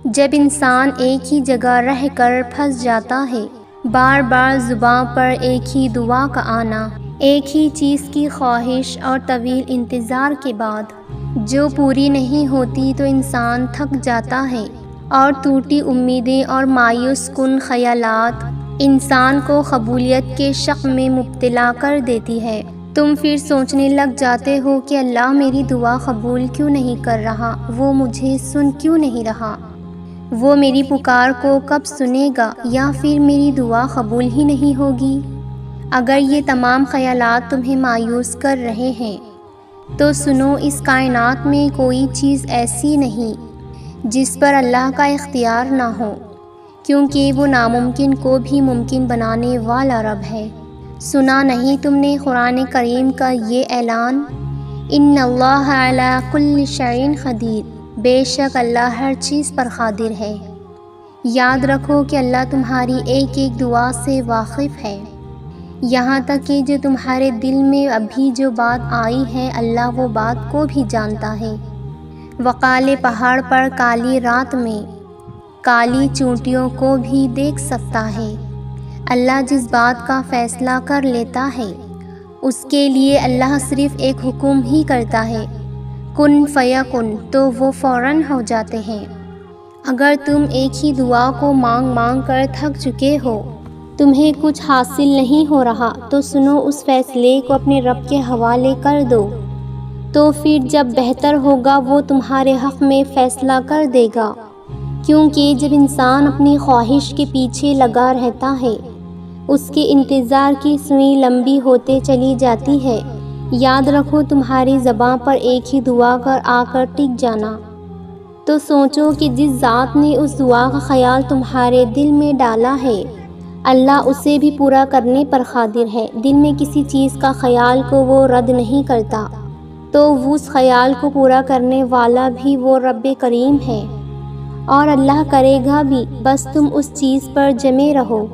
جب انسان ایک ہی جگہ رہ کر پھنس جاتا ہے، بار بار زباں پر ایک ہی دعا کا آنا، ایک ہی چیز کی خواہش اور طویل انتظار کے بعد جو پوری نہیں ہوتی تو انسان تھک جاتا ہے، اور ٹوٹی امیدیں اور مایوس کن خیالات انسان کو قبولیت کے شک میں مبتلا کر دیتی ہے۔ تم پھر سوچنے لگ جاتے ہو کہ اللہ میری دعا قبول کیوں نہیں کر رہا، وہ مجھے سن کیوں نہیں رہا، وہ میری پکار کو کب سنے گا، یا پھر میری دعا قبول ہی نہیں ہوگی۔ اگر یہ تمام خیالات تمہیں مایوس کر رہے ہیں تو سنو، اس کائنات میں کوئی چیز ایسی نہیں جس پر اللہ کا اختیار نہ ہو، کیونکہ وہ ناممکن کو بھی ممکن بنانے والا رب ہے۔ سنا نہیں تم نے قرآن کریم کا یہ اعلان، ان اللہ علی کل شیء قدیر، بے شک اللہ ہر چیز پر قادر ہے۔ یاد رکھو کہ اللہ تمہاری ایک ایک دعا سے واقف ہے، یہاں تک کہ جو تمہارے دل میں ابھی جو بات آئی ہے اللہ وہ بات کو بھی جانتا ہے۔ وقال پہاڑ پر کالی رات میں کالی چونٹیوں کو بھی دیکھ سکتا ہے۔ اللہ جس بات کا فیصلہ کر لیتا ہے اس کے لیے اللہ صرف ایک حکم ہی کرتا ہے، کن فیکن، تو وہ فوراً ہو جاتے ہیں۔ اگر تم ایک ہی دعا کو مانگ مانگ کر تھک چکے ہو، تمہیں کچھ حاصل نہیں ہو رہا، تو سنو، اس فیصلے کو اپنے رب کے حوالے کر دو، تو پھر جب بہتر ہوگا وہ تمہارے حق میں فیصلہ کر دے گا، کیونکہ جب انسان اپنی خواہش کے پیچھے لگا رہتا ہے اس کے انتظار کی سوئی لمبی ہوتے چلی جاتی ہے۔ یاد رکھو، تمہاری زباں پر ایک ہی دعا کر آ کر ٹک جانا، تو سوچو کہ جس ذات نے اس دعا کا خیال تمہارے دل میں ڈالا ہے اللہ اسے بھی پورا کرنے پر قادر ہے۔ دل میں کسی چیز کا خیال کو وہ رد نہیں کرتا، تو اس خیال کو پورا کرنے والا بھی وہ رب کریم ہے، اور اللہ کرے گا بھی، بس تم اس چیز پر جمے رہو۔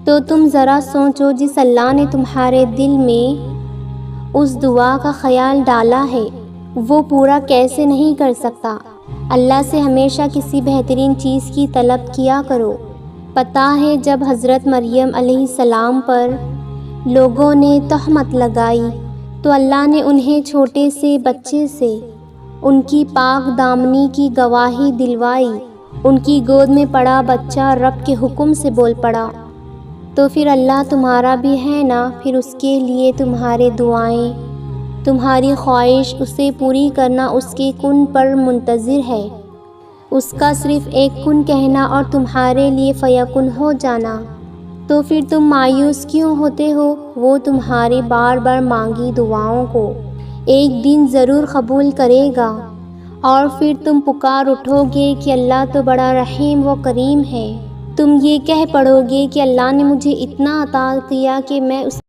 تو تم ذرا سوچو، جس اللہ نے تمہارے دل میں اس دعا کا خیال ڈالا ہے وہ پورا کیسے نہیں کر سکتا۔ اللہ سے ہمیشہ کسی بہترین چیز کی طلب کیا کرو۔ پتہ ہے جب حضرت مریم علیہ السلام پر لوگوں نے تہمت لگائی تو اللہ نے انہیں چھوٹے سے بچے سے ان کی پاک دامنی کی گواہی دلوائی۔ ان کی گود میں پڑا بچہ رب کے حکم سے بول پڑا، تو پھر اللہ تمہارا بھی ہے نا، پھر اس کے لیے تمہارے دعائیں، تمہاری خواہش اسے پوری کرنا اس کے کن پر منتظر ہے۔ اس کا صرف ایک کن کہنا اور تمہارے لیے فیکن ہو جانا، تو پھر تم مایوس کیوں ہوتے ہو؟ وہ تمہاری بار بار مانگی دعاؤں کو ایک دن ضرور قبول کرے گا، اور پھر تم پکار اٹھو گے کہ اللہ تو بڑا رحیم و کریم ہے۔ تم یہ کہہ پڑو گے کہ اللہ نے مجھے اتنا عطا کیا کہ میں اس